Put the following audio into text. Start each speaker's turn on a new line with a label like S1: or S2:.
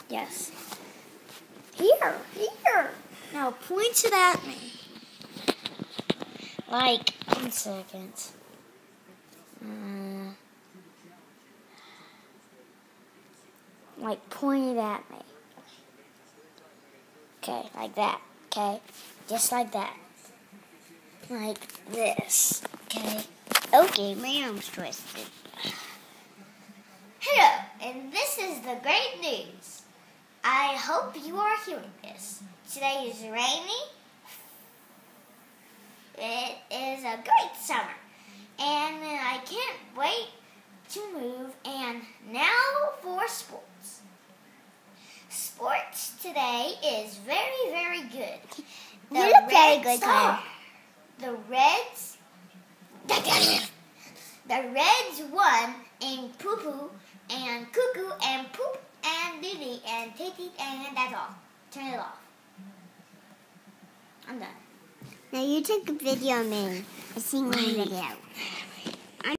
S1: Yes. Here. Now point it at me. Like, 1 second. Like, point it at me. Okay, like that. Okay, just like that. Like this. Okay. Okay, my arm's twisted.
S2: Hello, and this is the great news. I hope you are hearing this. Today is rainy. It is a great summer, and I can't wait to move. And now for sports. Sports today is very, very good.
S1: You look very good, Claire.
S2: The Reds won in poo-poo and cuckoo and poop and diddy and titty, and that's all. Turn it off. I'm done.
S1: Now you take a video of me, a singing video.